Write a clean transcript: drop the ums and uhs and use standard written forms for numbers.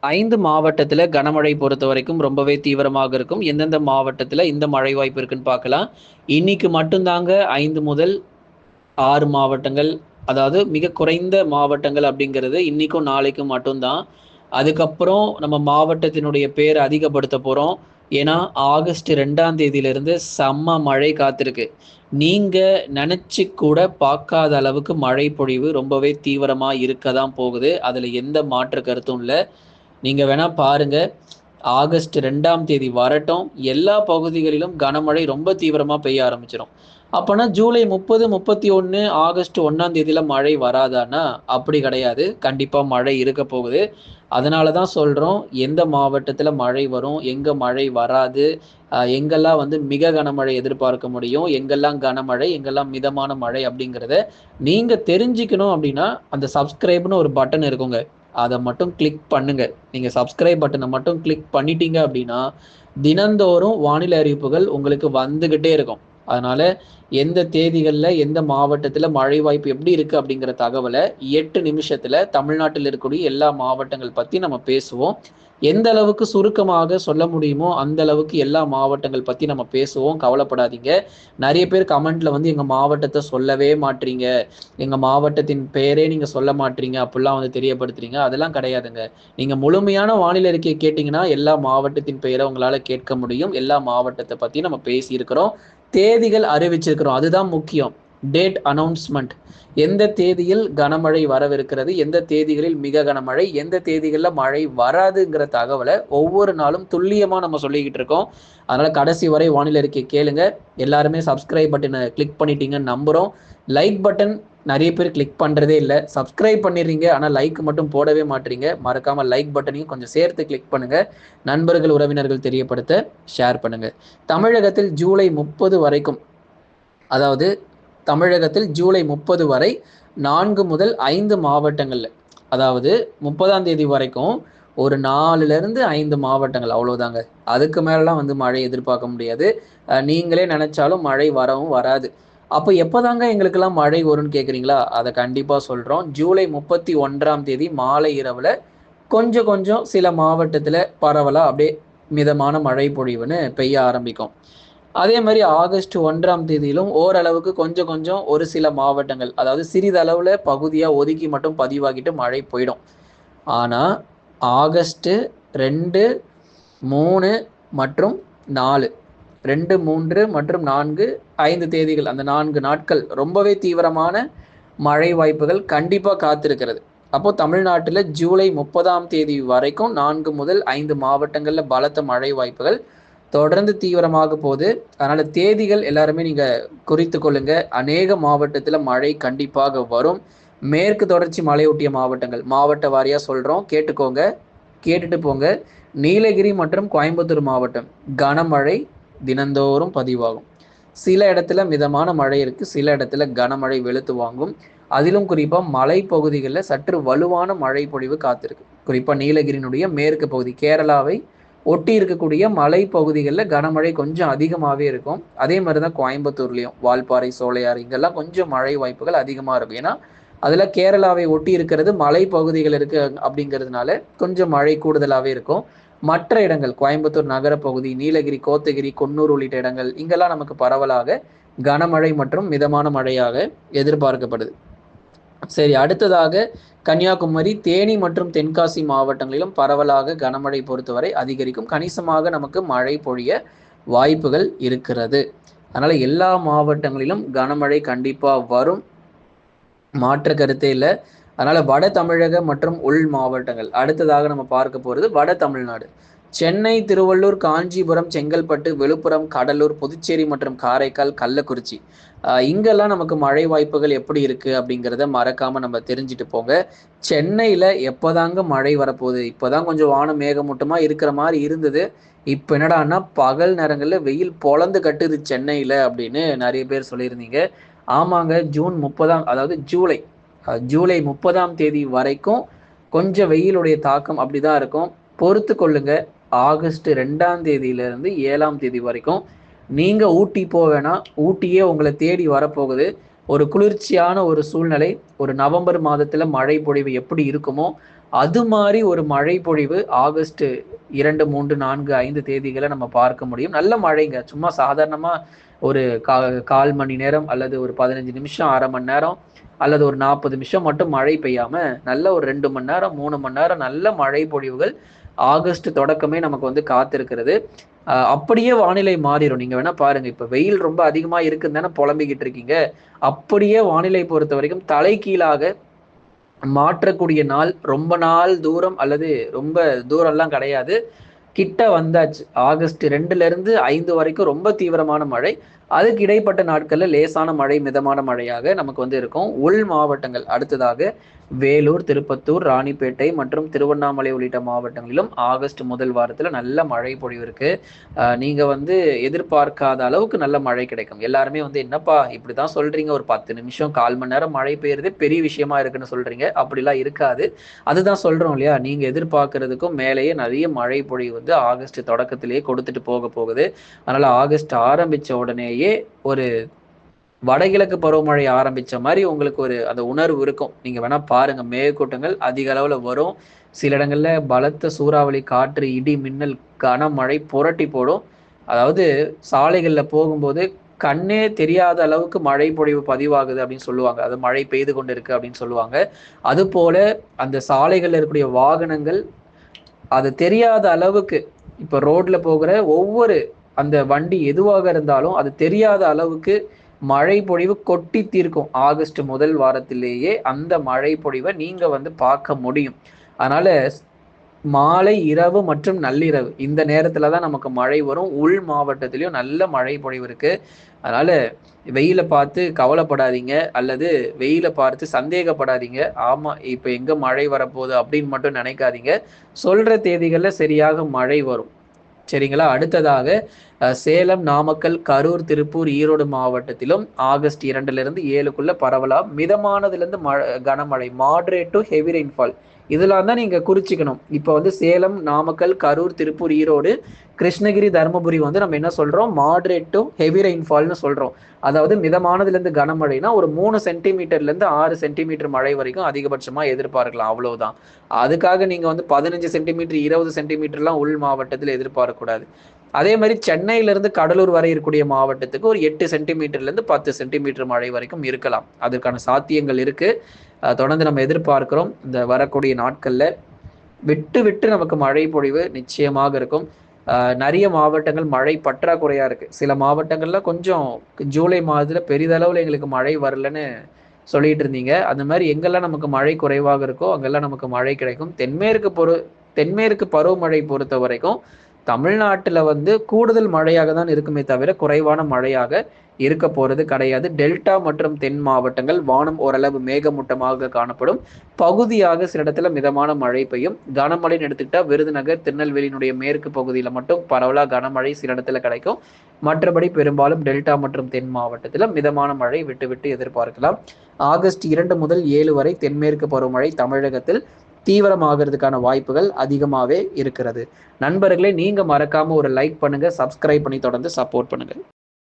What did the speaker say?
5 மாவட்டத்துல கனமழை பொறுத்த வரைக்கும் ரொம்பவே தீவிரமாக இருக்கும். எந்தெந்த மாவட்டத்துல இந்த மழை வாய்ப்பு இருக்குன்னு பார்க்கலாம். இன்னைக்கு மட்டும் தாங்க 5 முதல் 6 மாவட்டங்கள், அதாவது மிக குறைந்த மாவட்டங்கள் அப்படிங்கிறது இன்னைக்கும் நாளைக்கும் மட்டும்தான். அதுக்கப்புறம் நம்ம மாவட்டத்தினுடைய பேர் அதிகப்படுத்த போறோம். ஏன்னா ஆகஸ்ட் 2ஆம் தேதியிலிருந்து செம்ம மழை காத்திருக்கு. நீங்க நினைச்சு கூட பார்க்காத அளவுக்கு மழை பொழிவு ரொம்பவே தீவிரமா இருக்க தான் போகுது. அதுல எந்த மாற்று கருத்தும் இல்ல. நீங்க வேணா பாருங்க. ஆகஸ்ட் 2ஆம் தேதி வரட்டும். எல்லா பகுதிகளிலும் கனமழை ரொம்ப தீவிரமா பெய்ய ஆரம்பிச்சிடும். அப்பனா ஜூலை 30, 31, ஆகஸ்ட் 1ஆம் தேதியில மழை வராதான்னா அப்படி கிடையாது. கண்டிப்பா மழை இருக்க போகுது. அதனால தான் சொல்றோம், எந்த மாவட்டத்துல மழை வரும், எங்க மழை வராது, எங்கெல்லாம் வந்து மிக கனமழை எதிர்பார்க்க முடியும், எங்கெல்லாம் கனமழை, எங்கெல்லாம் மிதமான மழை அப்படிங்கிறத நீங்க தெரிஞ்சுக்கணும் அப்படின்னா அந்த சப்ஸ்கிரைப்னு ஒரு பட்டன் இருக்குங்க. அதை மட்டும் கிளிக் பண்ணுங்க. நீங்க சப்ஸ்கிரைப் பட்டனை மட்டும் கிளிக் பண்ணிட்டீங்க அப்படின்னா தினந்தோறும் வானிலை அறிவிப்புகள் உங்களுக்கு வந்துகிட்டே இருக்கும். அதனால எந்த தேதிகள்ல எந்த மாவட்டத்துல மழை வாய்ப்பு எப்படி இருக்கு அப்படிங்கிற தகவலை 8 நிமிஷத்துல தமிழ்நாட்டில் இருக்கக்கூடிய எல்லா மாவட்டங்கள் பத்தி நம்ம பேசுவோம். எந்த அளவுக்கு சுருக்கமாக சொல்ல முடியுமோ அந்த அளவுக்கு எல்லா மாவட்டங்கள் பத்தி நம்ம பேசுவோம். கவலைப்படாதீங்க. நிறைய பேர் கமெண்ட்ல வந்து எங்க மாவட்டத்தை சொல்லவே மாட்டீங்க, எங்க மாவட்டத்தின் பெயரே நீங்க சொல்ல மாட்டீங்க அப்படிலாம் வந்து தெரியப்படுத்துறீங்க. அதெல்லாம் கிடையாதுங்க. நீங்க முழுமையான வானிலை அறிக்கையை கேட்டீங்கன்னா எல்லா மாவட்டத்தின் பெயரை உங்களால கேட்க முடியும். எல்லா மாவட்டத்தை பத்தி நம்ம பேசி இருக்கிறோம். தேதிகள் அறிவிச்சிருக்கிறோம். அதுதான் முக்கியம். Date announcement. எந்த தேதியில் கனமழை வரவிருக்கிறது, எந்த தேதிகளில் மிக கனமழை, எந்த தேதிகளில் மழை வராதுங்கிற தகவலை ஒவ்வொரு நாளும் துல்லியமா நம்ம சொல்லிக்கிட்டு இருக்கோம். அதனால கடைசி வரை வானிலை அறிக்கை கேளுங்க. எல்லாருமே சப்ஸ்கிரைப் பட்டனை கிளிக் பண்ணிட்டீங்கன்னு நம்புறோம். லைக் பட்டன் நிறைய பேர் கிளிக் பண்றதே இல்லை. சப்ஸ்கிரைப் பண்ணிடுறீங்க, ஆனால் லைக் மட்டும் போடவே மாட்டீங்க. மறக்காம லைக் பட்டனையும் கொஞ்சம் சேர்த்து கிளிக் பண்ணுங்க. நண்பர்கள் உறவினர்கள் தெரியப்படுத்த ஷேர் பண்ணுங்க. தமிழகத்தில் ஜூலை 30 வரைக்கும், அதாவது தமிழகத்தில் ஜூலை 30 வரை 4 முதல் 5 மாவட்டங்கள்ல, அதாவது 30ஆம் தேதி வரைக்கும் ஒரு 4லிருந்து 5 மாவட்டங்கள் அவ்வளவுதாங்க. அதுக்கு மேலாம் வந்து மழை எதிர்பார்க்க முடியாது. நீங்களே நினைச்சாலும் மழை வரவும் வராது. அப்போ எப்போதாங்க எங்களுக்கெல்லாம் மழை வரும்னு கேட்குறீங்களா? அதை கண்டிப்பா சொல்றோம். ஜூலை 31ஆம் தேதி மாலை இரவுல கொஞ்சம் கொஞ்சம் சில மாவட்டத்துல பரவலா அப்படியே மிதமான மழை பொழிவுன்னு பெய்ய ஆரம்பிக்கும். அதே மாதிரி ஆகஸ்ட் 1ஆம் தேதியிலும் ஓரளவுக்கு கொஞ்சம் கொஞ்சம் ஒரு சில மாவட்டங்கள், அதாவது சிறிதளவுல பகுதியா ஒதுக்கி மட்டும் பதிவாகிட்டு மழை போயிடும். ஆனா ஆகஸ்ட் 2, 3 மற்றும் 4, 2, 3 மற்றும் 4, 5 தேதிகள், அந்த 4 நாட்கள் ரொம்பவே தீவிரமான மழை வாய்ப்புகள் கண்டிப்பா காத்திருக்கிறது. அப்போ தமிழ்நாட்டில் ஜூலை 30ஆம் தேதி வரைக்கும் 4 முதல் 5 மாவட்டங்கள்ல பலத்த மழை வாய்ப்புகள் தொடர்ந்து தீவிரமாக போகுது. அதனால தேதிகள் எல்லாருமே நீங்க குறித்து கொள்ளுங்க. அநேக மாவட்டத்துல மழை கண்டிப்பாக வரும். மேற்கு தொடர்ச்சி மலையொட்டிய மாவட்டங்கள் மாவட்ட வாரியா சொல்றோம், கேட்டுக்கோங்க, கேட்டுட்டு போங்க. நீலகிரி மற்றும் கோயம்புத்தூர் மாவட்டம் கனமழை தினந்தோறும் பதிவாகும். சில இடத்துல மிதமான மழை இருக்கு, சில இடத்துல கனமழை வெளுத்து வாங்கும். அதிலும் குறிப்பா மலை பகுதிகளில் சற்று வலுவான மழை பொழிவு காத்திருக்கு. குறிப்பா நீலகிரியினுடைய மேற்கு பகுதி, கேரளாவை ஒட்டி இருக்கக்கூடிய மலை பகுதிகளில் கனமழை கொஞ்சம் அதிகமாகவே இருக்கும். அதே மாதிரி தான் கோயம்புத்தூர்லேயும் வால்பாறை, சோலையாறு இங்கெல்லாம் கொஞ்சம் மழை வாய்ப்புகள் அதிகமாக இருக்கும். ஏன்னா அதில் கேரளாவை ஒட்டி இருக்கிறது மலை பகுதிகள் இருக்கு அப்படிங்கிறதுனால கொஞ்சம் மழை கூடுதலாகவே இருக்கும். மற்ற இடங்கள் கோயம்புத்தூர் நகர பகுதி, நீலகிரி, கோத்தகிரி, குன்னூர் உள்ளிட்ட இடங்கள் இங்கெல்லாம் நமக்கு பரவலாக கனமழை மற்றும் மிதமான மழையாக எதிர்பார்க்கப்படுது. சரி, அடுத்ததாக கன்னியாகுமரி, தேனி மற்றும் தென்காசி மாவட்டங்களிலும் பரவலாக கனமழை பொறுத்தவரை அதிகரிக்கும். கணிசமாக நமக்கு மழை பொழிய வாய்ப்புகள் இருக்கிறது. அதனால எல்லா மாவட்டங்களிலும் கனமழை கண்டிப்பா வரும், மாற்று கருத்தே இல்லை. அதனால வட தமிழக மற்றும் உள் மாவட்டங்கள் அடுத்ததாக நம்ம பார்க்க போறது வட தமிழ்நாடு. சென்னை, திருவள்ளூர், காஞ்சிபுரம், செங்கல்பட்டு, விழுப்புரம், கடலூர், புதுச்சேரி மற்றும் காரைக்கால், கள்ளக்குறிச்சி இங்கெல்லாம் நமக்கு மழை வாய்ப்புகள் எப்படி இருக்கு அப்படிங்கிறத மறக்காம நம்ம தெரிஞ்சுட்டு போங்க. சென்னையில எப்போதாங்க மழை வரப்போகுது? இப்போதான் கொஞ்சம் வானம் மேகமூட்டமா இருக்கிற மாதிரி இருந்தது. இப்போ என்னடான்னா பகல் நேரங்கள்ல வெயில் பொழந்து கட்டுது சென்னையில அப்படின்னு நிறைய பேர் சொல்லியிருந்தீங்க. ஆமாங்க, ஜூன் 30ஆம், அதாவது ஜூலை 30ஆம் தேதி வரைக்கும் கொஞ்சம் வெயிலுடைய தாக்கம் அப்படிதான் இருக்கும். பொறுத்து கொள்ளுங்க. ஆகஸ்ட் 2ஆம் தேதியிலிருந்து 7ஆம் தேதி வரைக்கும் நீங்க ஊட்டி போவேனா, ஊட்டியே உங்களை தேடி வரப்போகுது. ஒரு குளிர்ச்சியான ஒரு சூழ்நிலை. ஒரு நவம்பர் மாதத்துல மழை பொழிவு எப்படி இருக்குமோ அது மாதிரி ஒரு மழை பொழிவு ஆகஸ்ட் 2, 3, 4, 5 தேதிகளை நம்ம பார்க்க முடியும். நல்ல மழைங்க. சும்மா சாதாரணமா ஒரு கால் மணி நேரம் அல்லது ஒரு 15 நிமிஷம், அரை மணி நேரம் அல்லது ஒரு 40 நிமிஷம் மட்டும் மழை பெய்யாம நல்ல ஒரு 2 மணி நேரம், 3 மணி நேரம் நல்ல மழை பொழிவுகள் ஆகஸ்ட் தொடக்கமே நமக்கு வந்து காத்திருக்கிறது. அப்படியே வானிலை மாறிடும். நீங்க வேணா பாருங்க. இப்ப வெயில் ரொம்ப அதிகமா இருக்குன்னு தானே புலம்பிக்கிட்டு இருக்கீங்க. அப்படியே வானிலை பொறுத்த வரைக்கும் தலைகீழாக மாற்றக்கூடிய நாள் ரொம்ப நாள் தூரம் அல்லது ரொம்ப தூரம்லாம் கிடையாது. கிட்ட வந்தாச்சு. ஆகஸ்ட் 2ல இருந்து 5 வரைக்கும் ரொம்ப தீவிரமான மழை. அதுக்கு இடைப்பட்ட நாட்கள்ல லேசான மழை, மிதமான மழையாக நமக்கு வந்து இருக்கும். உள் மாவட்டங்கள் அடுத்ததாக வேலூர், திருப்பத்தூர், ராணிப்பேட்டை மற்றும் திருவண்ணாமலை உள்ளிட்ட மாவட்டங்களிலும் ஆகஸ்ட் முதல் வாரத்துல நல்ல மழை பொழிவு இருக்கு. நீங்க வந்து எதிர்பார்க்காத அளவுக்கு நல்ல மழை கிடைக்கும். எல்லாருமே வந்து என்னப்பா இப்படிதான் சொல்றீங்க, ஒரு 10 நிமிஷம் 1/4 மணி நேரம் மழை பெய்யுறது பெரிய விஷயமா இருக்குன்னு சொல்றீங்க. அப்படிலாம் இருக்காது. அதுதான் சொல்றோம் இல்லையா, நீங்க எதிர்பார்க்கறதுக்கும் மேலேயே நிறைய மழை பொழிவு வந்து ஆகஸ்ட் தொடக்கத்திலேயே கொடுத்துட்டு போகுது. அதனால ஆகஸ்ட் ஆரம்பிச்ச உடனேயே ஒரு வடகிழக்கு பருவமழை ஆரம்பிச்ச மாதிரி உங்களுக்கு ஒரு அந்த உணர்வு இருக்கும். நீங்க வேணா பாருங்க, மேகக்கூட்டங்கள் அதிக அளவுல வரும். சில இடங்கள்ல பலத்த சூறாவளி காற்று, இடி, மின்னல், கனமழை புரட்டி போடும். அதாவது சாலைகள்ல போகும்போது கண்ணே தெரியாத அளவுக்கு மழை பொழிவு பதிவாகுது அப்படின்னு சொல்லுவாங்க. அது மழை பெய்து கொண்டு இருக்கு அப்படின்னு சொல்லுவாங்க. அது போல அந்த சாலைகள்ல இருக்கக்கூடிய வாகனங்கள் அது தெரியாத அளவுக்கு, இப்ப ரோட்ல போகிற ஒவ்வொரு அந்த வண்டி எதுவாக இருந்தாலும் அது தெரியாத அளவுக்கு மழை பொழிவு கொட்டி தீர்க்கும். ஆகஸ்ட் முதல் வாரத்திலேயே அந்த மழை பொழிவை நீங்க வந்து பார்க்க முடியும். அதனால மாலை, இரவு மற்றும் நள்ளிரவு இந்த நேரத்துல தான் நமக்கு மழை வரும். உள் மாவட்டத்திலயும் நல்ல மழை பொழிவு இருக்கு. அதனால வெயில பார்த்து கவலைப்படாதீங்க அல்லது வெயில பார்த்து சந்தேகப்படாதீங்க. ஆமா இப்ப எங்க மழை வரப்போகுது அப்படின்னு மட்டும் நினைக்காதீங்க. சொல்ற தேதிகள்ல சரியாக மழை வரும். சரிங்களா? அடுத்ததாக சேலம், நாமக்கல், கரூர், திருப்பூர், ஈரோடு மாவட்டத்திலும் ஆகஸ்ட் 2லிருந்து 7க்குள்ள பரவலா மிதமானதிலிருந்து கனமழை, மாடரேட் டு ஹெவி ரெயின்ஃபால், இதெல்லாம் தான் நீங்க குறிச்சிக்கணும். இப்போ வந்து சேலம், நாமக்கல், கரூர், திருப்பூர், ஈரோடு, கிருஷ்ணகிரி, தருமபுரி வந்து நம்ம என்ன சொல்றோம், மாடரேட் டு ஹெவி ரெயின்ஃபால்னு சொல்றோம். அதாவது மிதமானதிலிருந்து கனமழைனா ஒரு 3 சென்டிமீட்டர்லேருந்து 6 சென்டிமீட்டர் மழை வரைக்கும் அதிகபட்சமா எதிர்பார்க்கலாம். அவ்வளவுதான். அதுக்காக நீங்க வந்து 15 சென்டிமீட்டர், 20 சென்டிமீட்டர்லாம் உள் மாவட்டத்தில் எதிர்பார்க்கக்கூடாது. அதே மாதிரி சென்னையிலிருந்து கடலூர் வரை இருக்கக்கூடிய மாவட்டத்துக்கு ஒரு 8 சென்டிமீட்டர்லேருந்து 10 சென்டிமீட்டர் மழை வரைக்கும் இருக்கலாம். அதற்கான சாத்தியங்கள் இருக்கு. தொடர்ந்து நம்ம எதிர்பார்க்கிறோம். இந்த வரக்கூடிய நாட்கள்ல விட்டு விட்டு நமக்கு மழை பொழிவு நிச்சயமாக இருக்கும். நிறைய மாவட்டங்கள் மழை பற்றாக்குறையா இருக்கு. சில மாவட்டங்கள்ல கொஞ்சம் ஜூலை மாதத்துல பெரிதளவுல எங்களுக்கு மழை வரலன்னு சொல்லிட்டு இருந்தீங்க. அந்த மாதிரி எங்கெல்லாம் நமக்கு மழை குறைவாக இருக்கோ அங்கெல்லாம் நமக்கு மழை கிடைக்கும். தென்மேற்கு பருவமழை பொறுத்த வரைக்கும் தமிழ்நாட்டுல வந்து கூடுதல் மழையாக தான் இருக்குமே தவிர குறைவான மழையாக இருக்க போறது கிடையாது. டெல்டா மற்றும் தென் மாவட்டங்கள் வானம் ஓரளவு மேகமூட்டமாக காணப்படும். பகுதியாக சில இடத்துல மிதமான மழை பெய்யும். கனமழைன்னு எடுத்துக்கிட்டா விருதுநகர், திருநெல்வேலியினுடைய மேற்கு பகுதியில மட்டும் பரவலா கனமழை சில இடத்துல கிடைக்கும். மற்றபடி பெரும்பாலும் டெல்டா மற்றும் தென் மாவட்டத்துல மிதமான மழை விட்டு விட்டு எதிர்பார்க்கலாம். ஆகஸ்ட் 2 முதல் 7 வரை தென்மேற்கு பருவமழை தமிழகத்தில் தீவிரமாகிறதுக்கான வாய்ப்புகள் அதிகமாகவே இருக்கிறது. நண்பர்களே, நீங்க மறக்காம ஒரு லைக் பண்ணுங்க, சப்ஸ்கிரைப் பண்ணி தொடர்ந்து சப்போர்ட் பண்ணுங்க.